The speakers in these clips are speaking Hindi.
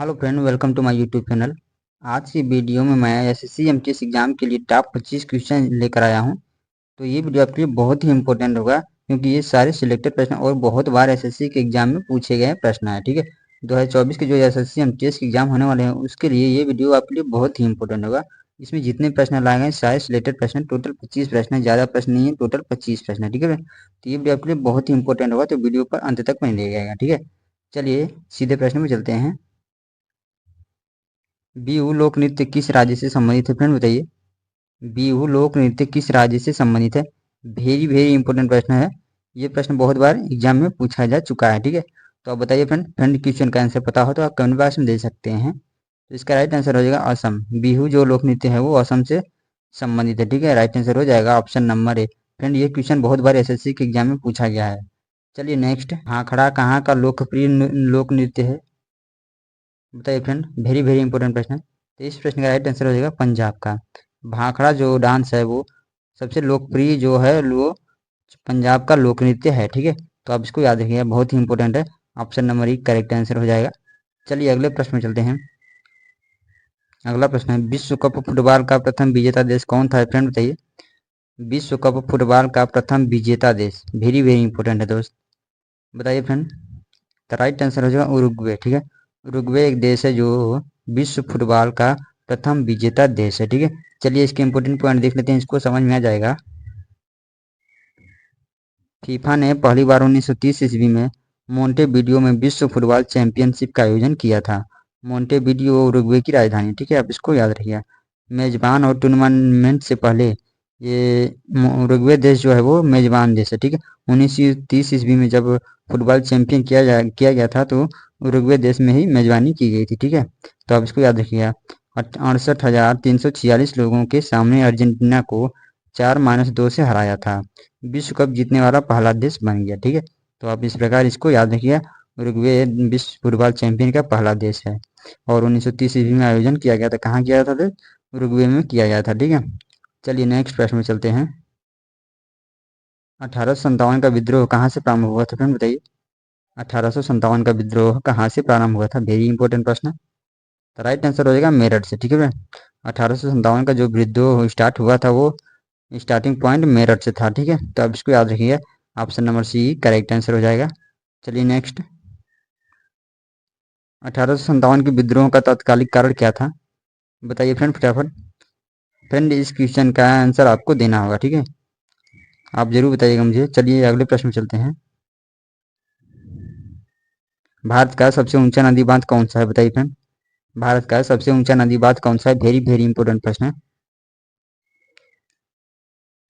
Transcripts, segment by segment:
Hello friend, welcome to my YouTube channel. आज की वीडियो में मैं एसएससी एमटीएस एग्जाम के लिए टॉप 25 क्वेश्चन लेकर आया हूं। तो ये वीडियो आपके लिए बहुत ही इंपॉर्टेंट होगा, क्योंकि ये सारे सिलेक्टेड प्रश्न और बहुत बार एसएससी के एग्जाम में पूछे गए प्रश्न है। ठीक है, 2024 के जो एसएससी एमटीएस के एग्जाम होने वाले हैं उसके लिए ये वीडियो आपके लिए बहुत ही इंपॉर्टेंट होगा। इसमें जितने प्रश्न लाए गए सारे सिलेक्टेड प्रश्न, टोटल 25 प्रश्न है, ज़्यादा प्रश्न नहीं है, टोटल 25 प्रश्न है। ठीक है, तो ये वीडियो आपके लिए बहुत ही इंपॉर्टेंट होगा, तो वीडियो पर अंत तक बने रहिएगा। ठीक है, चलिए सीधे प्रश्न में चलते हैं। बिहू लोक नृत्य किस राज्य से संबंधित है? फ्रेंड बताइए, बिहू लोक नृत्य किस राज्य से संबंधित है? वेरी वेरी इंपॉर्टेंट प्रश्न है। ये प्रश्न बहुत बार एग्जाम में पूछा जा चुका है। ठीक है, तो आप बताइए फ्रेंड क्वेश्चन का आंसर पता हो तो आप कमेंट बॉक्स में दे सकते हैं। तो इसका राइट आंसर हो जाएगा असम। बिहू जो लोक नृत्य है वो असम से संबंधित है। ठीक है, राइट आंसर हो जाएगा ऑप्शन नंबर ए। फ्रेंड ये क्वेश्चन बहुत बार एसएससी के एग्जाम में पूछा गया है। चलिए नेक्स्ट, भाखड़ा कहाँ का लोकप्रिय लोक नृत्य है? बताइए फ्रेंड, वेरी वेरी इंपॉर्टेंट प्रश्न है। तो इस प्रश्न का राइट आंसर हो जाएगा पंजाब का। भाखड़ा जो डांस है वो सबसे लोकप्रिय जो है वो पंजाब का लोक नृत्य है। ठीक है, तो आप इसको याद रखिएगा, बहुत ही इंपॉर्टेंट है। ऑप्शन नंबर ई करेक्ट आंसर हो जाएगा। चलिए अगले प्रश्न में चलते हैं। अगला प्रश्न है, विश्व कप फुटबॉल का प्रथम विजेता देश कौन था? फ्रेंड बताइए, विश्व कप फुटबॉल का प्रथम विजेता देश। वेरी वेरी इंपॉर्टेंट है दोस्त, बताइए फ्रेंड। तो राइट आंसर हो जाएगा उरुग्वे। ठीक है, उरुग्वे एक देश है जो विश्व फुटबॉल का प्रथम विजेता देश है। ठीक है, चलिए इसके इंपॉर्टेंट पॉइंट देख लेते हैं, इसको समझ में आ जाएगा। फीफा ने पहली बार 1930 ईस्वी में मोंटेवीडियो में विश्व फुटबॉल चैंपियनशिप का आयोजन किया था। मोंटेवीडियो उरुग्वे की राजधानी। ठीक है, आप इसको याद रखिए। मेजबान और टूर्नामेंट से पहले ये उरुग्वे देश जो है वो मेजबान देश है। ठीक है, 1930 ईस्वी में जब फुटबॉल चैंपियन किया गया था तो उरुग्वे देश में ही मेजबानी की गई थी। ठीक है, तो आप इसको याद रखिएगा। 68,346 लोगों के सामने अर्जेंटीना को 4-2 से हराया था। विश्व कप जीतने वाला पहला देश बन गया। ठीक है, तो आप इस प्रकार इसको याद रखिए। उरुग्वे विश्व फुटबॉल चैंपियन का पहला देश है और 1930 ईस्वी में आयोजन किया गया था। कहाँ किया था? उरुग्वे में किया गया था। ठीक है, चलिए नेक्स्ट प्रश्न में चलते हैं। 1857 का विद्रोह कहाँ से प्रारंभ हुआ था? फ्रेंड बताइए, 1857 का विद्रोह कहाँ से प्रारंभ हुआ था? वेरी इंपॉर्टेंट प्रश्न। तो राइट आंसर हो जाएगा मेरठ से। ठीक है फ्रेंड, 1857 का जो विद्रोह स्टार्ट हुआ था वो स्टार्टिंग पॉइंट मेरठ से था। ठीक है, तो आप इसको याद रखिए, option number C correct answer हो जाएगा। चलिए नेक्स्ट, 1857 के विद्रोह का तात्कालिक कारण क्या था? बताइए फ्रेंड फटाफट। फ्रेंड इस क्वेश्चन का आंसर आपको देना होगा। ठीक है, आप जरूर बताइएगा मुझे। चलिए अगले प्रश्न में चलते हैं। भारत का सबसे ऊंचा नदी बांध कौन सा है? बताइए फ्रेंड, भारत का सबसे ऊंचा नदी बांध कौन सा है? वेरी वेरी इंपॉर्टेंट प्रश्न है।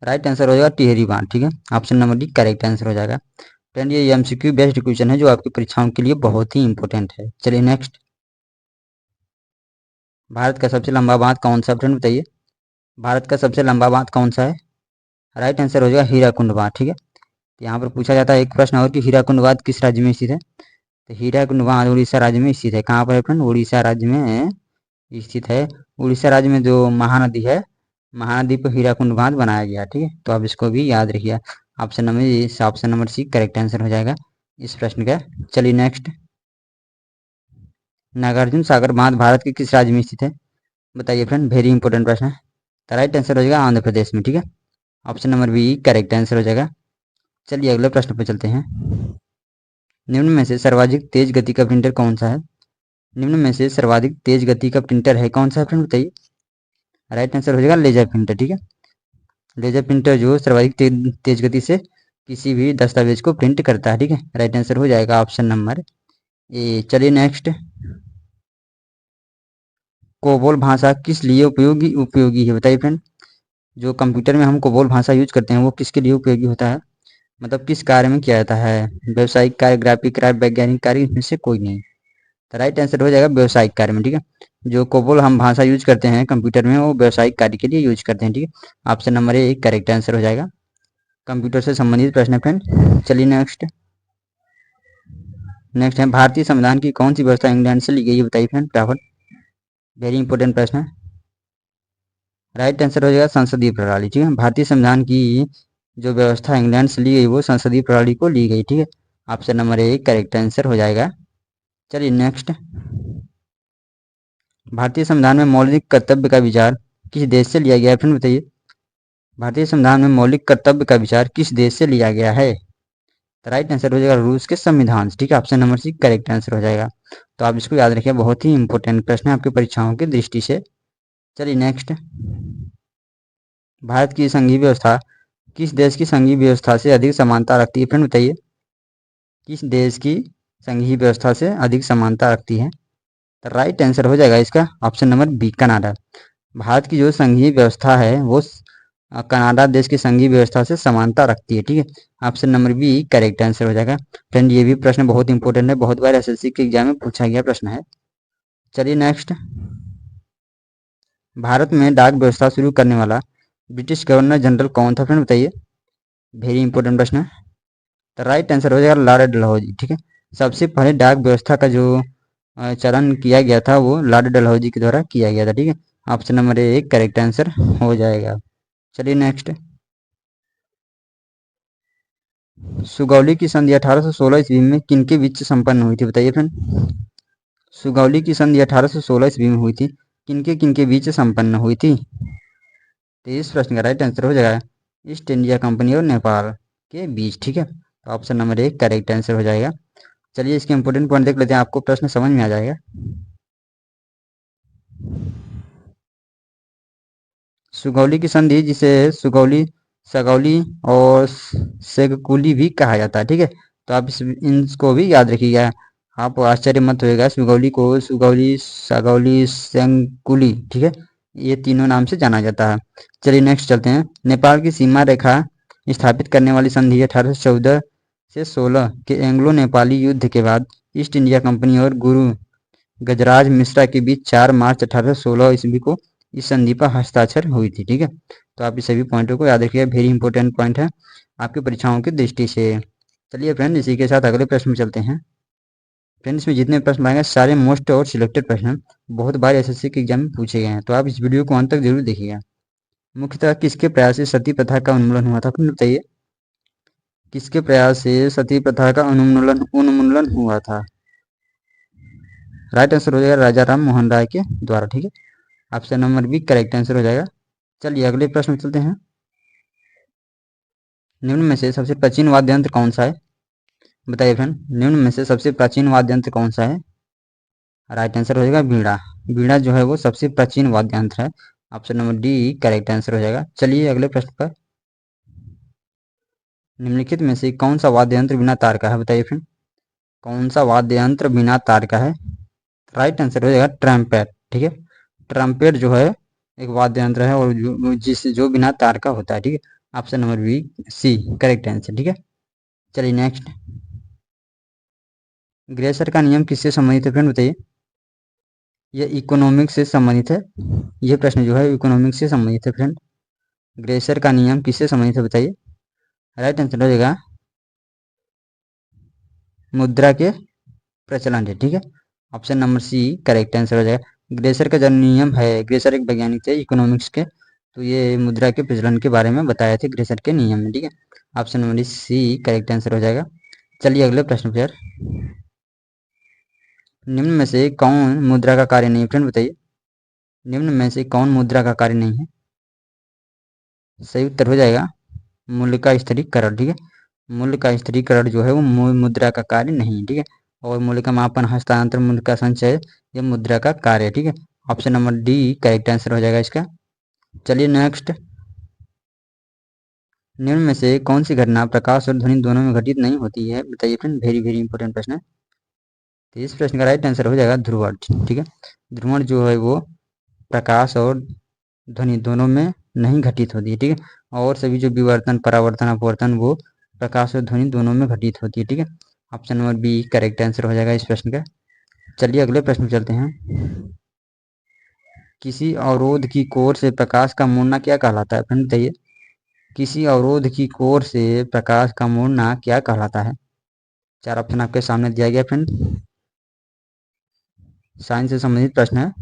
राइट आंसर हो जाएगा टिहरी बांध। ठीक है, option number D correct answer हो जाएगा। फ्रेंड ये एमसीक्यू बेस्ड क्वेश्चन है जो आपकी परीक्षाओं के लिए बहुत ही इंपॉर्टेंट है। चलिए नेक्स्ट, भारत का सबसे लंबा बांध कौन सा? फ्रेंड बताइए, भारत का सबसे लंबा बांध कौन सा है? राइट आंसर हो जाएगा हीराकुंड बांध। ठीक है, तो यहाँ पर पूछा जाता है एक प्रश्न और कि हीराकुंड बांध किस राज्य में स्थित है? तो हीराकुंड बांध उड़ीसा राज्य में स्थित है। कहाँ पर है फ्रेंड? उड़ीसा राज्य में स्थित है। उड़ीसा राज्य में जो महानदी है, महानदी पर हीराकुंड बांध बनाया गया। ठीक है, तो आप इसको भी याद रखिए। Option number C correct answer हो जाएगा इस प्रश्न का। चलिए नेक्स्ट, नागार्जुन सागर बांध भारत के किस राज्य में स्थित है? बताइए फ्रेंड, वेरी इंपॉर्टेंट प्रश्न है। तो राइट आंसर हो जाएगा आंध्र प्रदेश में। ठीक है, option number B correct answer हो जाएगा। चलिए अगले प्रश्न पर चलते हैं। निम्न में से सर्वाधिक तेज गति का प्रिंटर कौन सा है? निम्न में से सर्वाधिक तेज गति का प्रिंटर है कौन सा है? फ्रेंड बताइए। राइट आंसर हो जाएगा लेजर प्रिंटर। ठीक है, लेजर प्रिंटर जो सर्वाधिक तेज गति से किसी भी दस्तावेज को प्रिंट करता है। ठीक है, राइट आंसर हो जाएगा ऑप्शन नंबर ए। चलिए नेक्स्ट, कोबोल भाषा किस लिए उपयोगी है? बताइए फ्रेंड, जो कंप्यूटर में हम कोबोल भाषा यूज करते हैं वो किसके लिए उपयोगी होता है? मतलब किस कार्य में किया जाता है? व्यवसायिक कार्य, ग्राफिक कार्य, वैज्ञानिक कार्य, इसमें से कोई नहीं। तो राइट आंसर हो जाएगा व्यवसायिक कार्य में। ठीक है, जो कोबोल हम भाषा यूज करते हैं कंप्यूटर में वो व्यवसायिक कार्य के लिए यूज करते हैं। ठीक है, option number A correct answer हो जाएगा। कंप्यूटर से संबंधित प्रश्न है फ्रेंड। चलिए नेक्स्ट, नेक्स्ट है भारतीय संविधान की कौन सी व्यवस्था इंग्लैंड से ली गई है? बताइए फ्रेंड फटाफट, वेरी इंपॉर्टेंट प्रश्न है। राइट आंसर हो जाएगा संसदीय प्रणाली। ठीक है, भारतीय संविधान की जो व्यवस्था इंग्लैंड से ली गई वो संसदीय प्रणाली को ली गई। ठीक है, option number A correct answer हो जाएगा। चलिए नेक्स्ट, भारतीय संविधान में मौलिक कर्तव्य का विचार किस देश से लिया गया है फ्रेंड बताइए। भारतीय संविधान में मौलिक कर्तव्य का विचार किस देश से लिया गया है? राइट आंसर हो जाएगा रूस के संविधान से। ठीक है, option number C correct answer हो जाएगा। तो आप इसको याद रखिए, बहुत ही इंपॉर्टेंट प्रश्न है आपकी परीक्षाओं की दृष्टि से। चलिए नेक्स्ट, भारत की संघीय व्यवस्था किस देश की संघीय व्यवस्था से अधिक समानता रखती है फ्रेंड बताइए। किस देश की संघीय व्यवस्था से अधिक समानता रखती है? तो राइट आंसर हो जाएगा इसका ऑप्शन नंबर बी कनाडा। भारत की जो संघीय व्यवस्था है वो कनाडा देश की संघीय व्यवस्था से समानता रखती है। ठीक है, option number B correct answer हो जाएगा। फ्रेंड ये भी प्रश्न बहुत इंपॉर्टेंट है, बहुत बार एसएससी के एग्जाम में पूछा गया प्रश्न है। चलिए नेक्स्ट, भारत में डाक व्यवस्था शुरू करने वाला ब्रिटिश गवर्नर जनरल कौन था फ्रेंड बताइए। वेरी इंपॉर्टेंट प्रश्न है। तो राइट आंसर हो जाएगा लॉर्ड डलहौजी। ठीक है, सबसे पहले डाक व्यवस्था का जो चलन किया गया था वो लॉर्ड डलहौजी के द्वारा किया गया था। ठीक है, ऑप्शन नंबर एक करेक्ट आंसर हो जाएगा। चलिए नेक्स्ट, सुगौली की संधि 1816 ईस्वी में किनके बीच संपन्न हुई थी बताइए फ्रेंड। सुगौली की संधि 1816 ईस्वी में हुई थी, किनके किनके बीच संपन्न हुई थी? तो इस प्रश्न का राइट आंसर हो जाएगा ईस्ट इंडिया कंपनी और नेपाल के बीच। ठीक है, तो ऑप्शन नंबर एक करेक्ट आंसर हो जाएगा। चलिए इसके इंपोर्टेंट पॉइंट देख लेते हैं, आपको प्रश्न समझ में आ जाएगा। सुगौली की संधि जिसे सुगौली, सगौली और सेगकुली भी कहा जाता है। ठीक है, तो आप इनको भी याद रखिएगा, आप आश्चर्य मत होएगा। सुगौली को सुगौली, सगौली, सेंकुली, ठीक है, ये तीनों नाम से जाना जाता है। चलिए नेक्स्ट चलते हैं, नेपाल की सीमा रेखा स्थापित करने वाली संधि 1814 से 16 के एंग्लो नेपाली युद्ध के बाद ईस्ट इंडिया कंपनी और गुरु गजराज मिश्रा के बीच 4 मार्च 1816 ईस्वी को इस संधि पर हस्ताक्षर हुई थी। ठीक है, तो आप इस सभी पॉइंटों को याद रखिएगा, वेरी इंपॉर्टेंट पॉइंट है आपकी परीक्षाओं की दृष्टि से। चलिए फ्रेंड इसी के साथ अगले प्रश्न में चलते हैं। फ्रेंड इसमें जितने प्रश्न आएंगे सारे मोस्ट और सिलेक्टेड प्रश्न बहुत बार एसएससी के एग्जाम में पूछे गए हैं, तो आप इस वीडियो को अंत तक जरूर देखिएगा। मुख्यतः किसके प्रयास से सती प्रथा का उन्मूलन हुआ था फिर बताइए। किसके प्रयास से सती प्रथा का उन्मूलन हुआ था? राइट आंसर हो जाएगा राजा राम मोहन राय के द्वारा। ठीक है, option number B correct answer हो जाएगा। चलिए अगले प्रश्न में चलते हैं। निम्न में से सबसे प्राचीन वाद्य यंत्र कौन सा है बताइए फ्रेंड। निम्न में से सबसे प्राचीन वाद्य यंत्र कौन सा है? राइट आंसर हो जाएगा वीणा। वीणा जो है वो सबसे प्राचीन वाद्य यंत्र है, option number D correct answer हो जाएगा। चलिए अगले प्रश्न पर, निम्नलिखित में से कौन सा वाद्य यंत्र बिना तार का है बताइए फ्रेंड। कौन सा वाद्य यंत्र बिना तार का है? राइट आंसर हो जाएगा ट्रम्पेट। ठीक है, ट्रम्पेट जो है एक वाद्य यंत्र है और जो बिना तार का होता है। ठीक है, option number B C correct answer. ठीक है, चलिए नेक्स्ट, ग्रेसर का नियम किससे संबंधित है फ्रेंड बताइए। यह इकोनॉमिक्स से संबंधित है, यह प्रश्न जो है इकोनॉमिक्स से संबंधित है फ्रेंड। ग्रेसर का नियम किससे संबंधित है बताइए। राइट आंसर हो जाएगा मुद्रा के प्रचलन से। ठीक है, option number C correct answer हो जाएगा। ग्रेसर का जो नियम है, ग्रेसर एक वैज्ञानिक थे इकोनॉमिक्स के, तो ये मुद्रा के प्रचलन के बारे में बताए थे ग्रेसर के नियम में। ठीक है, option number C correct answer हो जाएगा। चलिए अगले प्रश्न पर, निम्न में से कौन मुद्रा का कार्य नहीं फ्रेंड बताइए। निम्न में से कौन मुद्रा का कार्य नहीं है? सही उत्तर हो जाएगा मूल्य का स्थिरीकरण। ठीक है, मूल्य का स्थिरीकरण जो है वो मुद्रा का कार्य नहीं। ठीक है, और मूल्य का मापन, हस्तांतरण, मूल्य का संचय ये मुद्रा का कार्य है। ठीक है, option number D correct answer हो जाएगा इसका। चलिए नेक्स्ट, निम्न में से कौन सी घटना प्रकाश और ध्वनि दोनों में घटित नहीं होती है बताइए फ्रेंड। वेरी वेरी इंपॉर्टेंट प्रश्न है। तो इस प्रश्न का राइट आंसर हो जाएगा ध्रुवण। ठीक है, ध्रुवण जो है वो प्रकाश और ध्वनि दोनों में नहीं घटित होती है। ठीक है, और सभी जो विवर्तन, परावर्तन, अपवर्तन वो प्रकाश और ध्वनि दोनों में घटित होती है। ठीक है, option number B correct answer हो जाएगा इस प्रश्न का। चलिए अगले प्रश्न में चलते हैं। किसी अवरोध की कोर से प्रकाश का मुड़ना क्या कहलाता है फ्रेंड बताइए। किसी अवरोध की कोर से प्रकाश का मुड़ना क्या कहलाता है? चार ऑप्शन आपके सामने दिया गया फ्रेंड, साइंस से संबंधित प्रश्न है।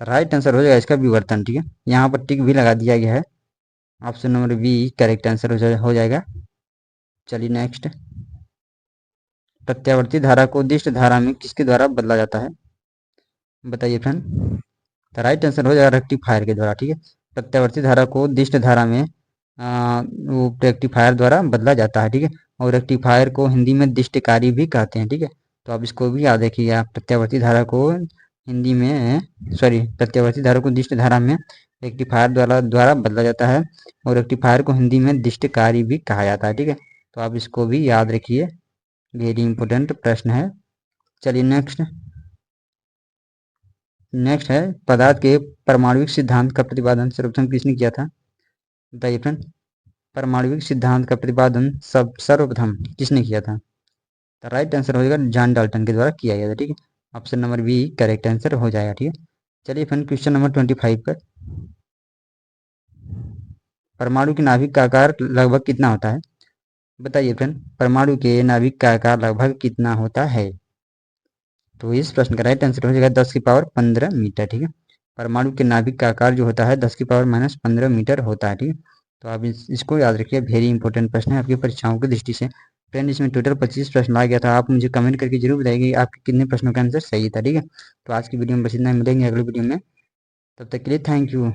राइट आंसर हो जाएगा इसका विवर्तन। ठीक है, यहाँ पर टिक भी लगा दिया गया है, option number B correct answer हो जाएगा। चलिए नेक्स्ट, प्रत्यावर्ती धारा को दिष्ट धारा में किसके द्वारा बदला जाता है? बताइए फ्रेंड। तो राइट आंसर हो जाएगा रेक्टिफायर के द्वारा। ठीक है, प्रत्यावर्ती धारा को दिष्ट धारा में वो रेक्टिफायर द्वारा बदला जाता है। ठीक है, और रेक्टिफायर को हिंदी में दिष्टकारी भी कहते हैं। ठीक है, तो आप इसको भी याद रखिएगा। प्रत्यावर्ती धारा को हिंदी में प्रत्यावर्ती धारा को दिष्ट धारा में रेक्टिफायर द्वारा बदला जाता है, और रेक्टिफायर को हिंदी में दिष्टकारी भी कहा जाता है। ठीक है, तो आप इसको भी याद रखिए, वेरी इंपॉर्टेंट प्रश्न है। चलिए नेक्स्ट है, पदार्थ के परमाणविक सिद्धांत का प्रतिपादन सर्वप्रथम किसने किया था? बताइए फ्रेंड, परमाणविक सिद्धांत का प्रतिपादन सर्वप्रथम किसने किया था? तो राइट आंसर हो जाएगा जॉन डाल्टन के द्वारा किया गया था। ठीक है, option number B correct answer हो जाएगा। ठीक है, चलिए फ्रेंड क्वेश्चन नंबर 25 पर, परमाणु के नाभिक का आकार लगभग कितना होता है? बताइए फ्रेंड, परमाणु के नाभिक का आकार लगभग कितना होता है? तो इस प्रश्न का राइट आंसर हो जाएगा 10⁻15 मीटर। ठीक है, परमाणु के नाभिक का आकार जो होता है 10⁻−15 मीटर होता है। ठीक है, तो आप इसको याद रखिए, वेरी इंपॉर्टेंट प्रश्न है आपकी परीक्षाओं की दृष्टि से। फ्रेंड इसमें टोटल 25 प्रश्न आ गया था। आप मुझे कमेंट करके जरूर बताइए आपके कितने प्रश्नों का आंसर सही था। ठीक है, तो आज की वीडियो में बस इतना, मिलेंगे अगली वीडियो में, तब तक के लिए थैंक यू।